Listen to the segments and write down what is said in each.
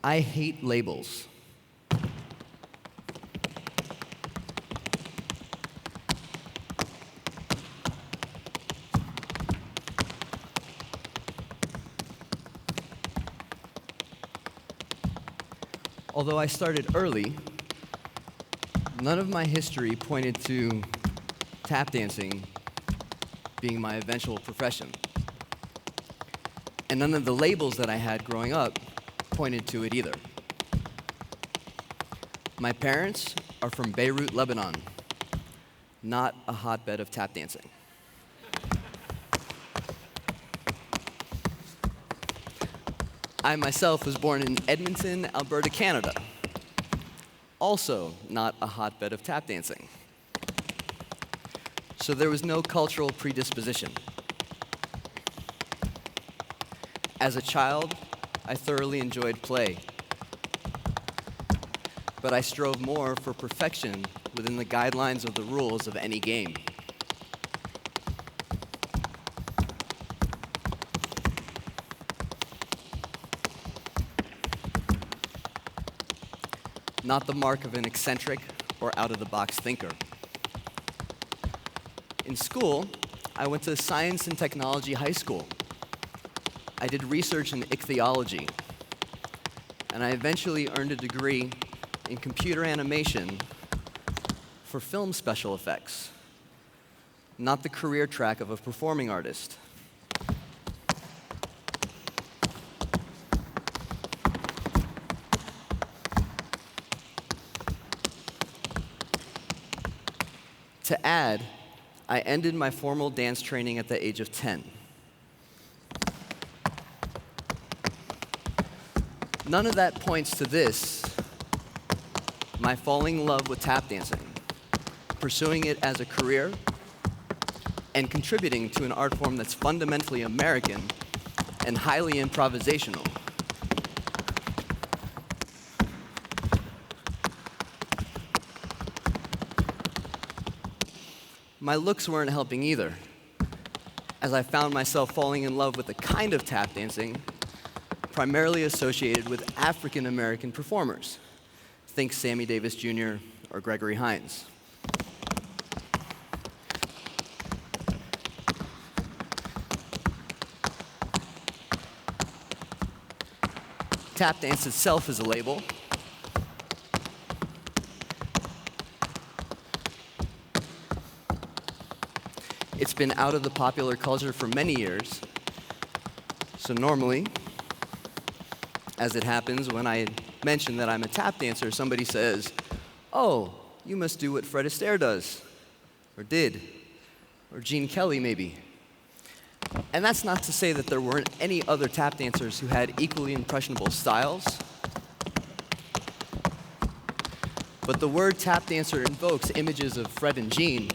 I hate labels. Although I started early, none of my history pointed to tap dancing being my eventual profession. And none of the labels that I had growing up pointed to it either. My parents are from Beirut, Lebanon, not a hotbed of tap dancing. I myself was born in Edmonton, Alberta, Canada, also not a hotbed of tap dancing. So there was no cultural predisposition. As a child, I thoroughly enjoyed play, but I strove more for perfection within the guidelines of the rules of any game. Not the mark of an eccentric or out-of-the-box thinker. In school, I went to Science and Technology High School. I did research in ichthyology, and I eventually earned a degree in computer animation for film special effects, not the career track of a performing artist. To add, I ended my formal dance training at the age of 10. None of that points to this, my falling in love with tap dancing, pursuing it as a career, and contributing to an art form that's fundamentally American and highly improvisational. My looks weren't helping either, as I found myself falling in love with the kind of tap dancing primarily associated with African American performers. Think Sammy Davis Jr. or Gregory Hines. Tap dance itself is a label. It's been out of the popular culture for many years. So normally, as it happens when I mention that I'm a tap dancer, somebody says, "Oh, you must do what Fred Astaire does, or did, or Gene Kelly maybe." And that's not to say that there weren't any other tap dancers who had equally impressionable styles. But the word tap dancer invokes images of Fred and Gene.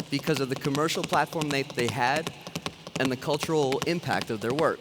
Because of the commercial platform they had and the cultural impact of their work.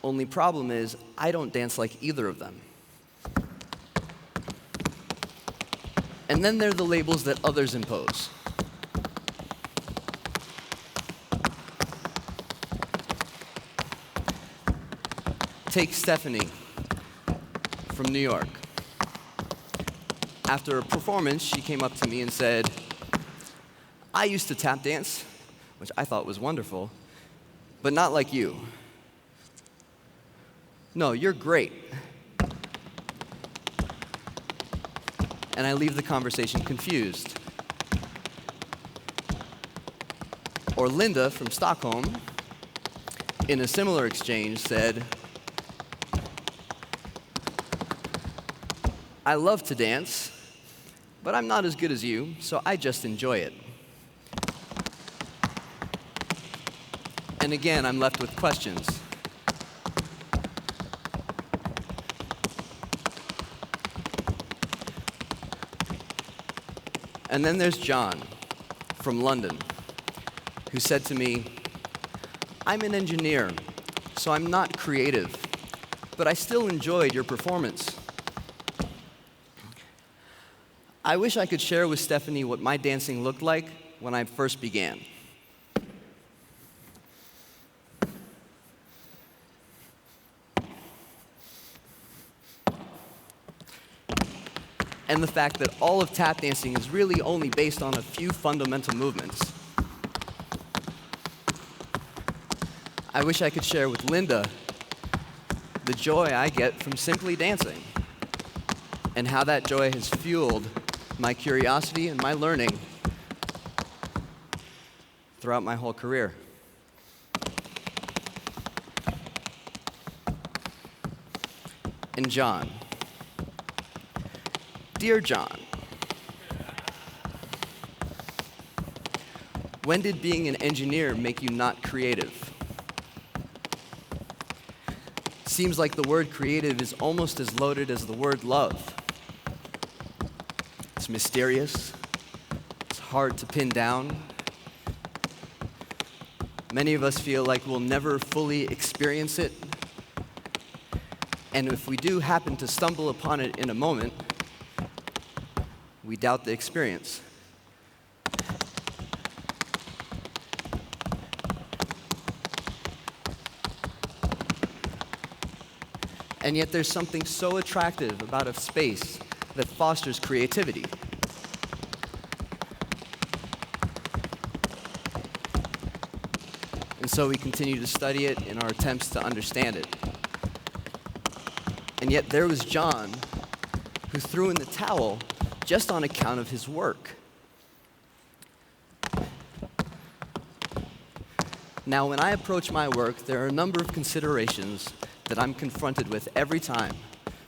Only problem is, I don't dance like either of them. And then there are the labels that others impose. Take Stephanie from New York. After a performance, she came up to me and said, "I used to tap dance," which I thought was wonderful, "but not like you." "No, you're great." And I leave the conversation confused. Or Linda from Stockholm, in a similar exchange, said, "I love to dance, but I'm not as good as you, so I just enjoy it." And again, I'm left with questions. And then there's John from London, who said to me, "I'm an engineer, so I'm not creative, but I still enjoyed your performance." I wish I could share with Stephanie what my dancing looked like when I first began. And the fact that all of tap dancing is really only based on a few fundamental movements. I wish I could share with Linda the joy I get from simply dancing, and how that joy has fueled my curiosity and my learning throughout my whole career. And John. Dear John, when did being an engineer make you not creative? Seems like the word creative is almost as loaded as the word love. It's mysterious, it's hard to pin down. Many of us feel like we'll never fully experience it, and if we do happen to stumble upon it in a moment, we doubt the experience. And yet there's something so attractive about a space that fosters creativity. And so we continue to study it in our attempts to understand it. And yet there was John, who threw in the towel just on account of his work. Now, when I approach my work, there are a number of considerations that I'm confronted with every time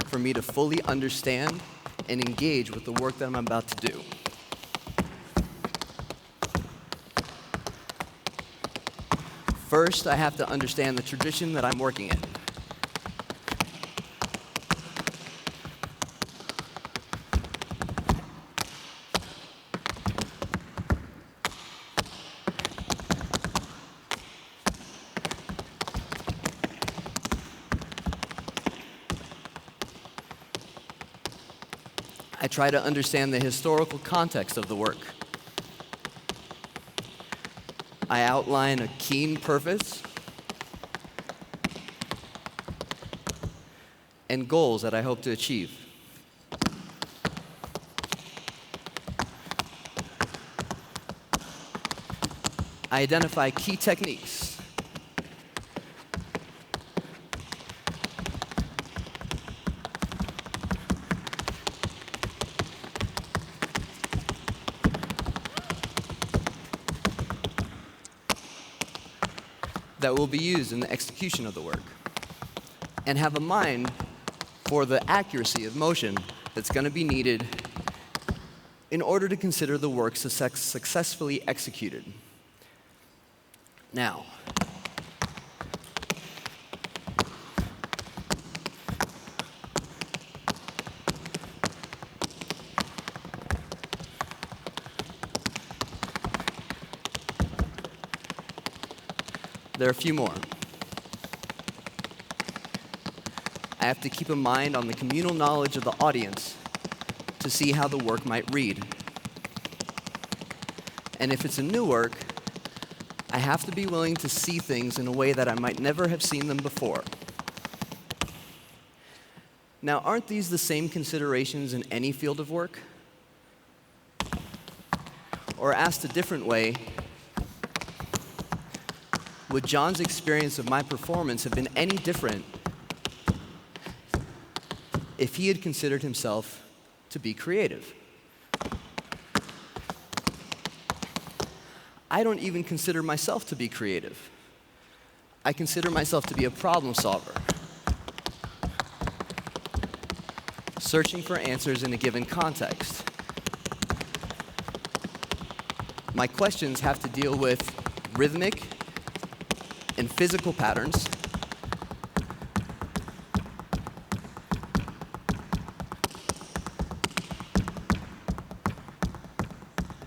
for me to fully understand and engage with the work that I'm about to do. First, I have to understand the tradition that I'm working in. I try to understand the historical context of the work. I outline a keen purpose and goals that I hope to achieve. I identify key techniques that will be used in the execution of the work, and have a mind for the accuracy of motion that's going to be needed in order to consider the work successfully executed. Now, there are a few more. I have to keep a mind on the communal knowledge of the audience to see how the work might read. And if it's a new work, I have to be willing to see things in a way that I might never have seen them before. Now, aren't these the same considerations in any field of work? Or asked a different way, would John's experience of my performance have been any different if he had considered himself to be creative? I don't even consider myself to be creative. I consider myself to be a problem solver, searching for answers in a given context. My questions have to deal with rhythmic and physical patterns,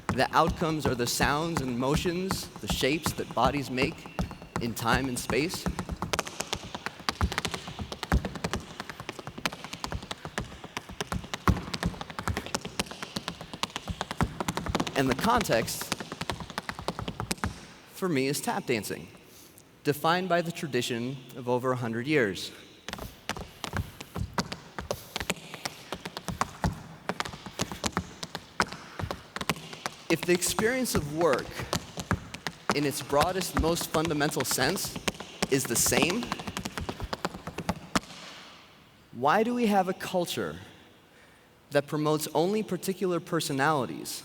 the outcomes are the sounds and motions, the shapes that bodies make in time and space. And the context for me, is tap dancing, defined by the tradition of over 100 years. If the experience of work, in its broadest, most fundamental sense, is the same, why do we have a culture that promotes only particular personalities,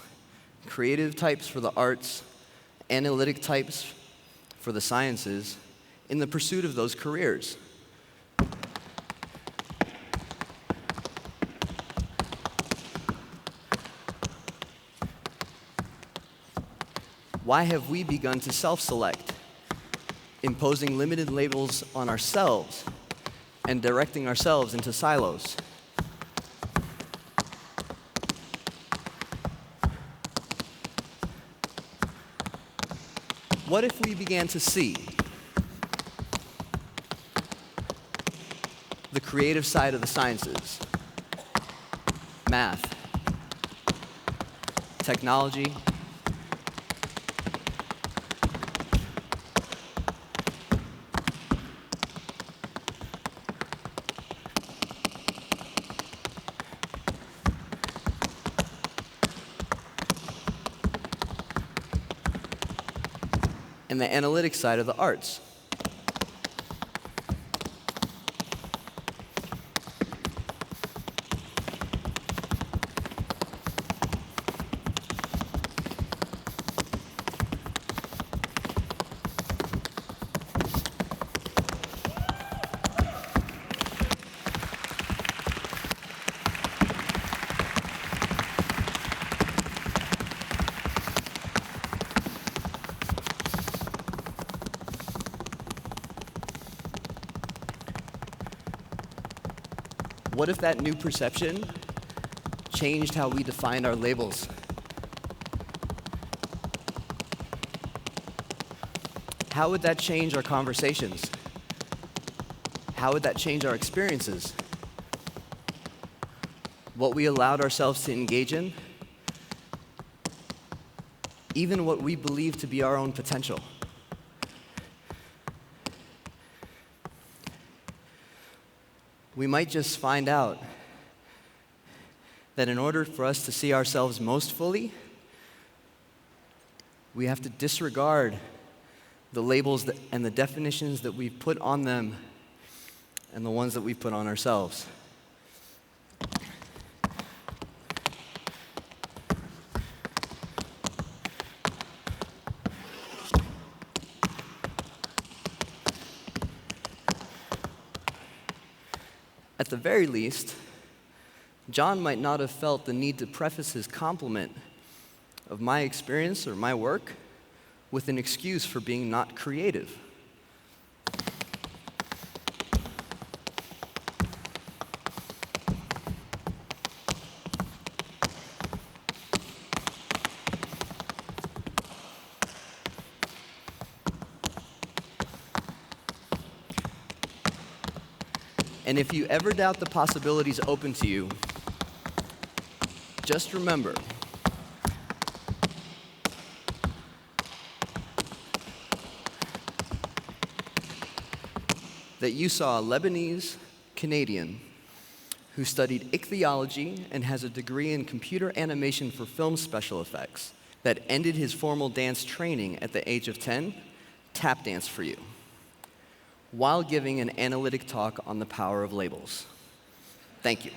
creative types for the arts, analytic types for the sciences, in the pursuit of those careers? Why have we begun to self-select, imposing limited labels on ourselves and directing ourselves into silos? What if we began to see the creative side of the sciences, math, technology, and the analytic side of the arts? What if that new perception changed how we defined our labels? How would that change our conversations? How would that change our experiences? What we allowed ourselves to engage in? Even what we believe to be our own potential? We might just find out that in order for us to see ourselves most fully, we have to disregard the labels and the definitions that we've put on them and the ones that we've put on ourselves. At the very least, John might not have felt the need to preface his compliment of my experience or my work with an excuse for being not creative. And if you ever doubt the possibilities open to you, just remember that you saw a Lebanese Canadian who studied ichthyology and has a degree in computer animation for film special effects that ended his formal dance training at the age of 10 tap dance for you, while giving an analytic talk on the power of labels. Thank you.